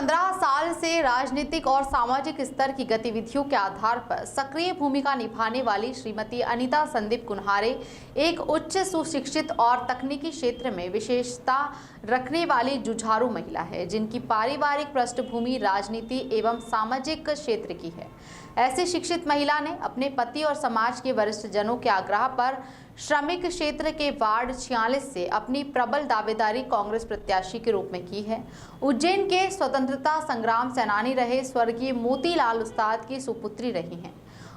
15 साल से राजनीतिक और सामाजिक स्तर की गतिविधियों के आधार पर सक्रिय भूमिका निभाने वाली श्रीमती अनीता संदीप कुन्हारे एक उच्च सुशिक्षित और तकनीकी क्षेत्र में विशेषता रखने वाली जुझारू महिला है, जिनकी पारिवारिक पृष्ठभूमि राजनीति एवं सामाजिक क्षेत्र की है। ऐसी शिक्षित महिला ने अपने पति और समाज के वरिष्ठ जनों के आग्रह पर श्रमिक क्षेत्र के वार्ड 46 से अपनी प्रबल दावेदारी कांग्रेस प्रत्याशी के रूप में की है। उज्जैन के स्वतंत्रता संग्राम सेनानी रहे स्वर्गीय मोतीलाल उस्ताद की सुपुत्री रही हैं।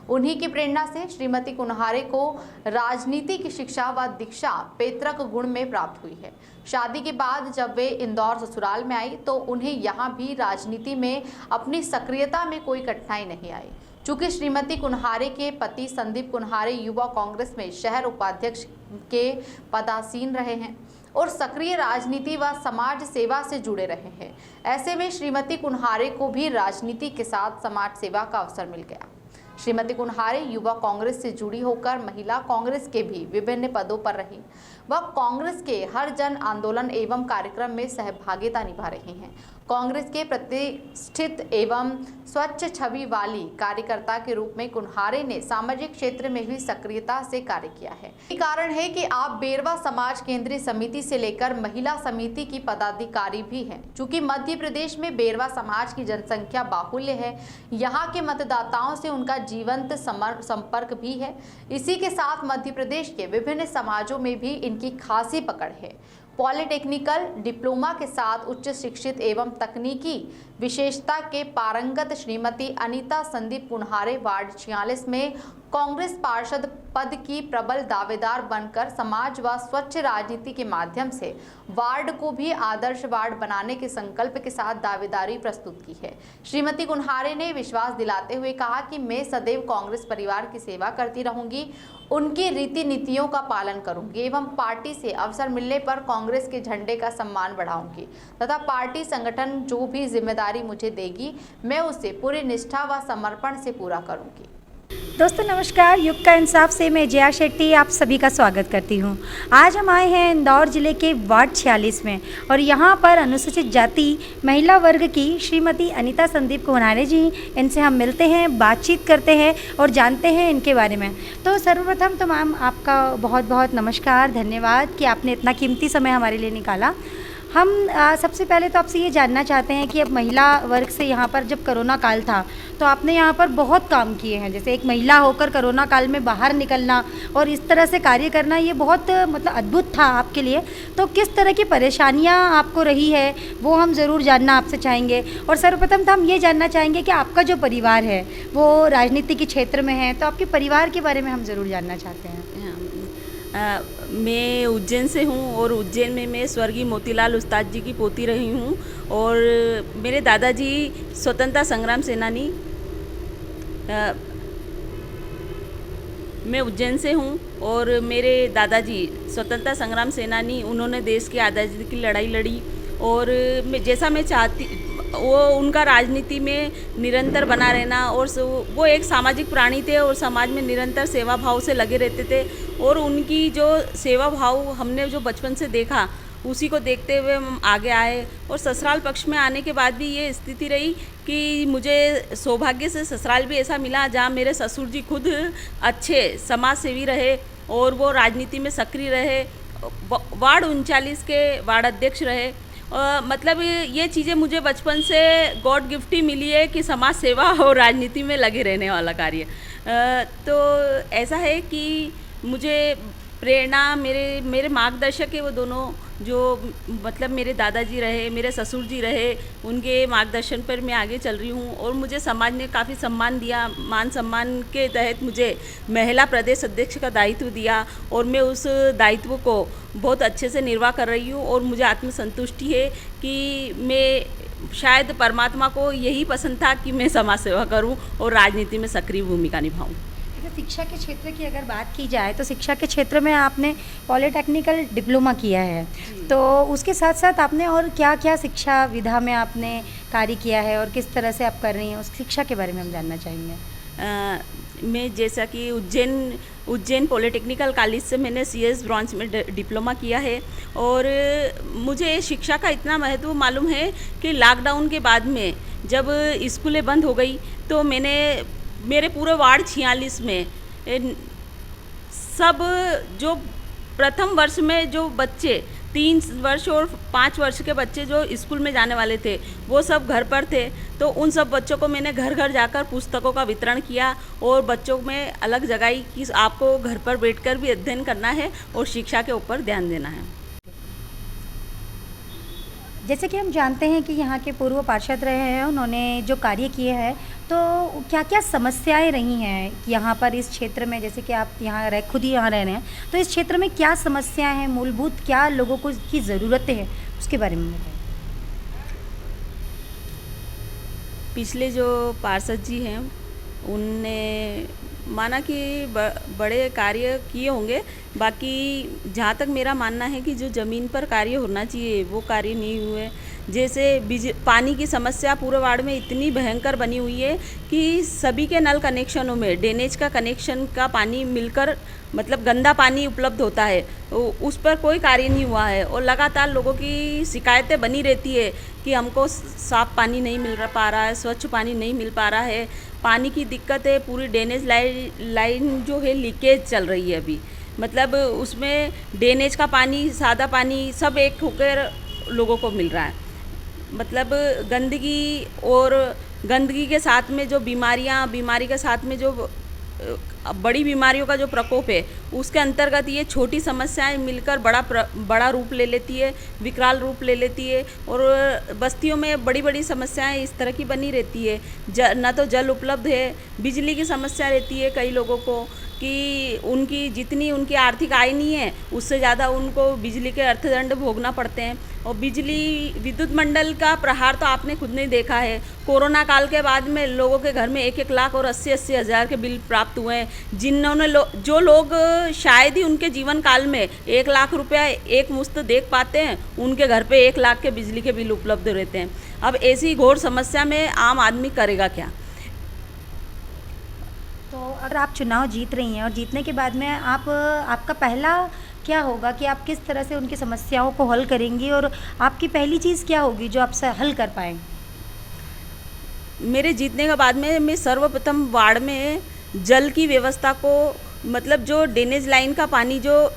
उन्हीं की प्रेरणा से श्रीमती कुन्हारे को राजनीति की शिक्षा व दीक्षा पैतृक गुण में प्राप्त हुई है। शादी के बाद जब वे इंदौर ससुराल में आई तो उन्हें यहाँ भी राजनीति में अपनी सक्रियता में कोई कठिनाई नहीं आई। चूंकि श्रीमती कुन्हारे के पति संदीप कुन्हारे युवा कांग्रेस में शहर उपाध्यक्ष के पदासीन रहे हैं और सक्रिय राजनीति व समाज सेवा से जुड़े रहे हैं, ऐसे में श्रीमती कुन्हारे को भी राजनीति के साथ समाज सेवा का अवसर मिल गया। श्रीमती कुन्हारे युवा कांग्रेस से जुड़ी होकर महिला कांग्रेस के भी विभिन्न पदों पर रही। वह कांग्रेस के हर जन आंदोलन एवं कार्यक्रम में सहभागिता निभा रही हैं। कांग्रेस के प्रतिष्ठित एवं स्वच्छ छवि वाली कार्यकर्ता के रूप में कुन्हारे ने सामाजिक क्षेत्र में भी सक्रियता से कार्य किया है। यही कारण है कि आप बेरवा समाज केंद्रीय समिति से लेकर महिला समिति की पदाधिकारी भी हैं। चूंकि मध्य प्रदेश में बेरवा समाज की जनसंख्या बाहुल्य है, यहाँ के मतदाताओं से उनका जीवंत संपर्क भी है। इसी के साथ मध्य प्रदेश के विभिन्न समाजों में भी इनकी खासी पकड़ है। पॉलिटेक्निकल डिप्लोमा के साथ उच्च शिक्षित एवं तकनीकी विशेषता के पारंगत श्रीमती अनीता संदीप कुन्हारे वार्ड 46 में कांग्रेस पार्षद पद की प्रबल दावेदार बनकर समाज व स्वच्छ राजनीति के माध्यम से वार्ड को भी आदर्श वार्ड बनाने के संकल्प के साथ दावेदारी प्रस्तुत की है। श्रीमती कुन्हारे ने विश्वास दिलाते हुए कहा कि मैं सदैव कांग्रेस परिवार की सेवा करती रहूंगी, उनकी रीति नीतियों का पालन करूंगी एवं पार्टी से अवसर मिलने पर कांग्रेस के झंडे का सम्मान बढ़ाऊंगी तथा पार्टी संगठन जो भी जिम्मेदारी मुझे देगी मैं उसे पूरी निष्ठा व समर्पण से पूरा करूंगी। दोस्तों नमस्कार, युग का इंसाफ से मैं जया शेट्टी आप सभी का स्वागत करती हूं। आज हम आए हैं इंदौर ज़िले के वार्ड 46 में और यहां पर अनुसूचित जाति महिला वर्ग की श्रीमती अनीता संदीप कुन्हारे जी, इनसे हम मिलते हैं, बातचीत करते हैं और जानते हैं इनके बारे में। तो सर्वप्रथम तो मैम आपका बहुत बहुत नमस्कार, धन्यवाद कि आपने इतना कीमती समय हमारे लिए निकाला। हम सबसे पहले तो आपसे ये जानना चाहते हैं कि अब महिला वर्ग से यहाँ पर जब कोरोना काल था तो आपने यहाँ पर बहुत काम किए हैं। जैसे एक महिला होकर कोरोना काल में बाहर निकलना और इस तरह से कार्य करना, ये बहुत मतलब अद्भुत था आपके लिए। तो किस तरह की परेशानियाँ आपको रही है वो हम ज़रूर जानना आपसे चाहेंगे। और सर्वप्रथम तो हम ये जानना चाहेंगे कि आपका जो परिवार है वो राजनीति के क्षेत्र में है, तो आपके परिवार के बारे में हम ज़रूर जानना चाहते हैं। मैं उज्जैन से हूँ और उज्जैन में मैं स्वर्गीय मोतीलाल उस्ताद जी की पोती रही हूँ और मेरे दादाजी स्वतंत्रता संग्राम सेनानी। मैं उज्जैन से हूँ और मेरे दादाजी स्वतंत्रता संग्राम सेनानी, उन्होंने देश की आज़ादी की लड़ाई लड़ी और जैसा मैं चाहती वो उनका राजनीति में निरंतर बना रहना और वो एक सामाजिक प्राणी थे और समाज में निरंतर सेवा भाव से लगे रहते थे और उनकी जो सेवा भाव हमने जो बचपन से देखा उसी को देखते हुए हम आगे आए। और ससुराल पक्ष में आने के बाद भी ये स्थिति रही कि मुझे सौभाग्य से ससुराल भी ऐसा मिला जहाँ मेरे ससुर जी खुद अच्छे समाज सेवी रहे और वो राजनीति में सक्रिय रहे, वार्ड 39 के वार्ड अध्यक्ष रहे। मतलब ये चीज़ें मुझे बचपन से गॉड गिफ्ट ही मिली है कि समाज सेवा और राजनीति में लगे रहने वाला कार्य। तो ऐसा है कि मुझे प्रेरणा मेरे मार्गदर्शक है वो दोनों, जो मतलब मेरे दादाजी रहे, मेरे ससुर जी रहे, उनके मार्गदर्शन पर मैं आगे चल रही हूँ। और मुझे समाज ने काफ़ी सम्मान दिया, मान सम्मान के तहत मुझे महिला प्रदेश अध्यक्ष का दायित्व दिया और मैं उस दायित्व को बहुत अच्छे से निर्वाह कर रही हूँ। और मुझे आत्मसंतुष्टि है कि मैं शायद परमात्मा को यही पसंद था कि मैं समाज सेवा करूँ और राजनीति में सक्रिय भूमिका निभाऊँ। शिक्षा के क्षेत्र की अगर बात की जाए तो शिक्षा के क्षेत्र में आपने पॉलिटेक्निकल डिप्लोमा किया है, तो उसके साथ साथ आपने और क्या क्या शिक्षा विधा में आपने कार्य किया है और किस तरह से आप कर रही हैं, उस शिक्षा के बारे में हम जानना चाहेंगे। में जैसा कि उज्जैन पॉलिटेक्निकल कॉलेज से मैंने CS ब्रांच में डिप्लोमा किया है। और मुझे शिक्षा का इतना महत्व मालूम है कि लॉकडाउन के बाद में जब स्कूलें बंद हो गई तो मैंने मेरे पूरे वार्ड 46 में सब जो प्रथम वर्ष में जो बच्चे 3 वर्ष और 5 वर्ष के बच्चे जो स्कूल में जाने वाले थे वो सब घर पर थे, तो उन सब बच्चों को मैंने घर घर जाकर पुस्तकों का वितरण किया और बच्चों में अलग जगाई कि आपको घर पर बैठकर भी अध्ययन करना है और शिक्षा के ऊपर ध्यान देना है। जैसे कि हम जानते हैं कि यहाँ के पूर्व पार्षद रहे हैं, उन्होंने जो कार्य किए हैं, तो क्या क्या समस्याएं रही हैं यहाँ पर इस क्षेत्र में? जैसे कि आप यहाँ खुद ही यहाँ रह रहे हैं, तो इस क्षेत्र में क्या समस्याएं हैं, मूलभूत क्या लोगों को की ज़रूरतें हैं, उसके बारे में बताइए। पिछले जो पार्षद जी हैं उनने माना कि बड़े कार्य किए होंगे, बाकी जहाँ तक मेरा मानना है कि जो ज़मीन पर कार्य होना चाहिए वो कार्य नहीं हुए। जैसे पानी की समस्या पूरे वार्ड में इतनी भयंकर बनी हुई है कि सभी के नल कनेक्शनों में ड्रेनेज का कनेक्शन का पानी मिलकर मतलब गंदा पानी उपलब्ध होता है, तो उस पर कोई कार्य नहीं हुआ है। और लगातार लोगों की शिकायतें बनी रहती है कि हमको साफ़ पानी नहीं मिल पा रहा है, स्वच्छ पानी नहीं मिल पा रहा है, पानी की दिक्कत है। पूरी ड्रेनेज लाइन जो है लीकेज चल रही है अभी, मतलब उसमें ड्रेनेज का पानी, सादा पानी सब एक होकर लोगों को मिल रहा है। मतलब गंदगी के साथ में जो बीमारी के साथ में जो बड़ी बीमारियों का जो प्रकोप है उसके अंतर्गत ये छोटी समस्याएं मिलकर बड़ा रूप ले लेती है, विकराल रूप ले लेती है। और बस्तियों में बड़ी बड़ी समस्याएं इस तरह की बनी रहती है। न तो जल उपलब्ध है, बिजली की समस्या रहती है कई लोगों को कि जितनी उनकी आर्थिक आय नहीं है उससे ज़्यादा उनको बिजली के अर्थदंड भोगना पड़ते हैं। और विद्युत मंडल का प्रहार तो आपने खुद नहीं देखा है। कोरोना काल के बाद में लोगों के घर में 1-1 लाख और 80-80 हज़ार के बिल प्राप्त हुए हैं, जिन्होंने जो लोग शायद ही उनके जीवन काल में 1 लाख रुपया एक मुश्त देख पाते हैं, उनके घर पे 1 लाख के बिजली के बिल उपलब्ध रहते हैं। अब ऐसी घोर समस्या में आम आदमी करेगा क्या? तो अगर आप चुनाव जीत रही हैं और जीतने के बाद में आपका पहला क्या होगा कि आप किस तरह से उनकी समस्याओं को हल करेंगी, और आपकी पहली चीज़ क्या होगी जो आपसे हल कर पाएँ? मेरे जीतने के बाद में मैं सर्वप्रथम वार्ड में जल की व्यवस्था को, मतलब जो ड्रेनेज लाइन का पानी जो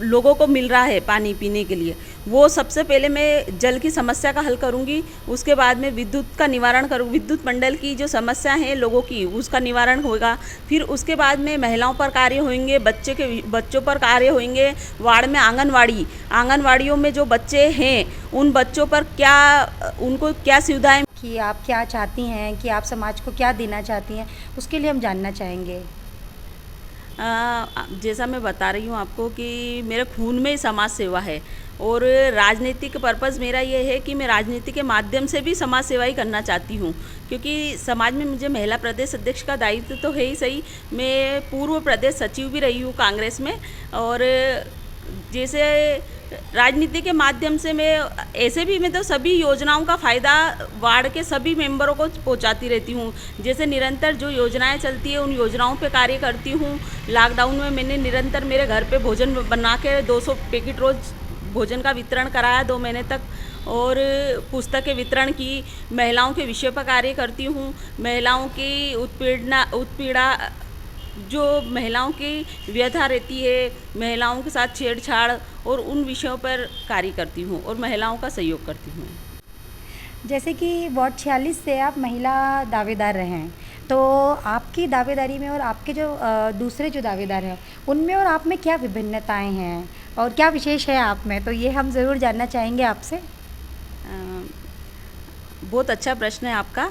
लोगों को मिल रहा है पानी पीने के लिए, वो सबसे पहले मैं जल की समस्या का हल करूंगी। उसके बाद में विद्युत का निवारण करूँ, विद्युत मंडल की जो समस्या है लोगों की उसका निवारण होगा। फिर उसके बाद में महिलाओं पर कार्य होंगे, बच्चों पर कार्य होंगे। वार्ड में आंगनवाड़ियों में जो बच्चे हैं उन बच्चों पर उनको क्या सुविधाएँ कि आप क्या चाहती हैं, कि आप समाज को क्या देना चाहती हैं, उसके लिए हम जानना चाहेंगे। जैसा मैं बता रही हूँ आपको कि मेरे खून में समाज सेवा है, और राजनीतिक पर्पज़ मेरा ये है कि मैं राजनीति के माध्यम से भी समाज सेवा ही करना चाहती हूँ, क्योंकि समाज में मुझे महिला प्रदेश अध्यक्ष का दायित्व तो है ही सही, मैं पूर्व प्रदेश सचिव भी रही हूँ कांग्रेस में। और जैसे राजनीति के माध्यम से मैं तो सभी योजनाओं का फ़ायदा वार्ड के सभी मेंबरों को पहुंचाती रहती हूं। जैसे निरंतर जो योजनाएं चलती है उन योजनाओं पे कार्य करती हूं। लॉकडाउन में मैंने निरंतर मेरे घर पे भोजन बना के 200 पैकेट रोज़ भोजन का वितरण कराया 2 महीने तक, और पुस्तकें वितरण की। महिलाओं के विषय पर कार्य करती हूँ। महिलाओं की उत्पीड़ा जो महिलाओं की व्यथा रहती है, महिलाओं के साथ छेड़छाड़, और उन विषयों पर कार्य करती हूँ और महिलाओं का सहयोग करती हूँ। जैसे कि वार्ड 46 से आप महिला दावेदार रहे हैं, तो आपकी दावेदारी में और आपके जो दूसरे जो दावेदार हैं उनमें और आप में क्या विभिन्नताएं हैं और क्या विशेष है आप में, तो ये हम ज़रूर जानना चाहेंगे आपसे। बहुत अच्छा प्रश्न है आपका।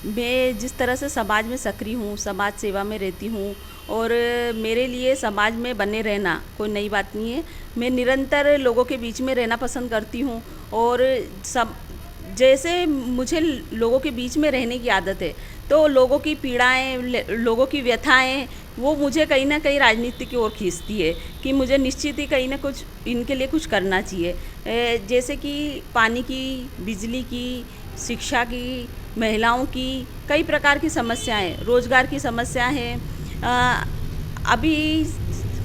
मैं जिस तरह से समाज में सक्रिय हूँ, समाज सेवा में रहती हूँ, और मेरे लिए समाज में बने रहना कोई नई बात नहीं है। मैं निरंतर लोगों के बीच में रहना पसंद करती हूँ, और जैसे मुझे लोगों के बीच में रहने की आदत है, तो लोगों की पीड़ाएं, लोगों की व्यथाएं, वो मुझे कहीं ना कहीं राजनीति की ओर खींचती है कि मुझे निश्चित ही कहीं ना कुछ इनके लिए कुछ करना चाहिए। जैसे कि पानी की, बिजली की, शिक्षा की, महिलाओं की कई प्रकार की समस्याएं, रोजगार की समस्या है। अभी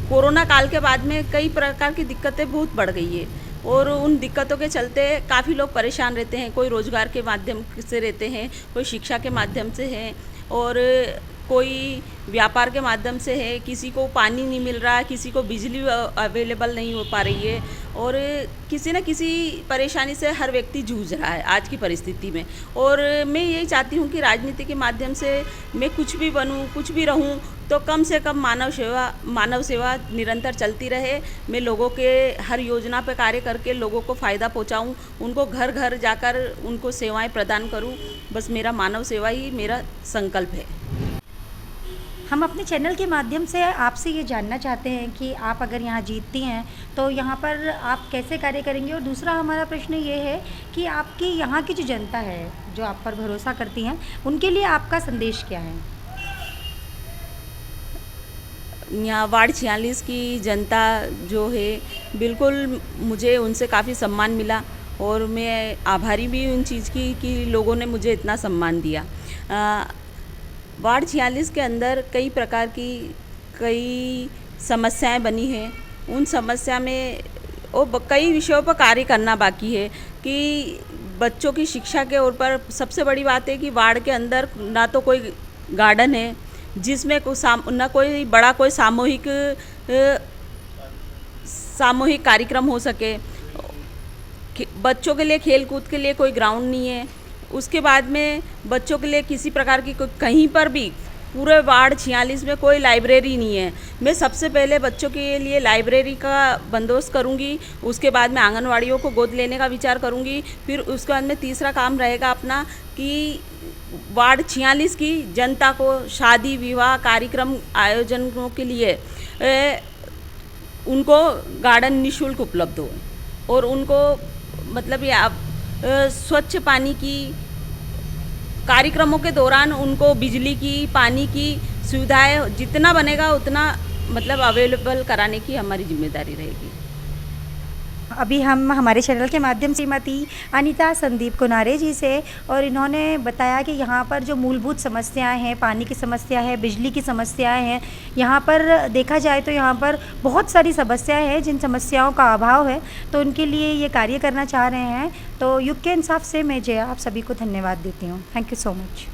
कोरोना काल के बाद में कई प्रकार की दिक्कतें बहुत बढ़ गई है और उन दिक्कतों के चलते काफ़ी लोग परेशान रहते हैं। कोई रोज़गार के माध्यम से रहते हैं, कोई शिक्षा के माध्यम से है और कोई व्यापार के माध्यम से है। किसी को पानी नहीं मिल रहा, किसी को बिजली अवेलेबल नहीं हो पा रही है और किसी न किसी परेशानी से हर व्यक्ति जूझ रहा है आज की परिस्थिति में। और मैं यही चाहती हूँ कि राजनीति के माध्यम से मैं कुछ भी बनूँ, कुछ भी रहूँ, तो कम से कम मानव सेवा निरंतर चलती रहे। मैं लोगों के हर योजना पर कार्य करके लोगों को फ़ायदा पहुँचाऊँ, उनको घर घर जाकर उनको सेवाएं प्रदान करूँ। बस मेरा मानव सेवा ही मेरा संकल्प है। हम अपने चैनल के माध्यम से आपसे ये जानना चाहते हैं कि आप अगर यहाँ जीतती हैं तो यहाँ पर आप कैसे कार्य करेंगे, और दूसरा हमारा प्रश्न ये है कि आपकी यहाँ की जो जनता है जो आप पर भरोसा करती हैं, उनके लिए आपका संदेश क्या है? यहाँ वार्ड 46 की जनता जो है, बिल्कुल मुझे उनसे काफ़ी सम्मान मिला और मैं आभारी भी उन चीज़ की कि लोगों ने मुझे इतना सम्मान दिया। वार्ड 46 के अंदर कई प्रकार की कई समस्याएं बनी हैं। उन समस्या में और कई विषयों पर कार्य करना बाकी है कि बच्चों की शिक्षा के ऊपर सबसे बड़ी बात है कि वार्ड के अंदर ना तो कोई गार्डन है जिसमें ना कोई बड़ा कोई सामूहिक कार्यक्रम हो सके। बच्चों के लिए खेल कूद के लिए कोई ग्राउंड नहीं है। उसके बाद में बच्चों के लिए किसी प्रकार की कहीं पर भी पूरे वार्ड 46 में कोई लाइब्रेरी नहीं है। मैं सबसे पहले बच्चों के लिए लाइब्रेरी का बंदोबस्त करूंगी, उसके बाद में आंगनवाड़ियों को गोद लेने का विचार करूंगी। फिर उसके बाद में तीसरा काम रहेगा अपना कि वार्ड 46 की जनता को शादी विवाह कार्यक्रम आयोजनों के लिए उनको गार्डन निःशुल्क उपलब्ध हो और उनको मतलब स्वच्छ पानी की कार्यक्रमों के दौरान उनको बिजली की, पानी की सुविधाएं जितना बनेगा उतना मतलब अवेलेबल कराने की हमारी जिम्मेदारी रहेगी। अभी हम हमारे चैनल के माध्यम से श्रीमती अनीता संदीप कुन्हारे जी से, और इन्होंने बताया कि यहाँ पर जो मूलभूत समस्याएं हैं, पानी की समस्या है, बिजली की समस्याएं हैं, यहाँ पर देखा जाए तो यहाँ पर बहुत सारी समस्याएं हैं जिन समस्याओं का अभाव है, तो उनके लिए ये कार्य करना चाह रहे हैं। तो युग के इंसाफ से मैं जया आप सभी को धन्यवाद देती हूँ। Thank you so much.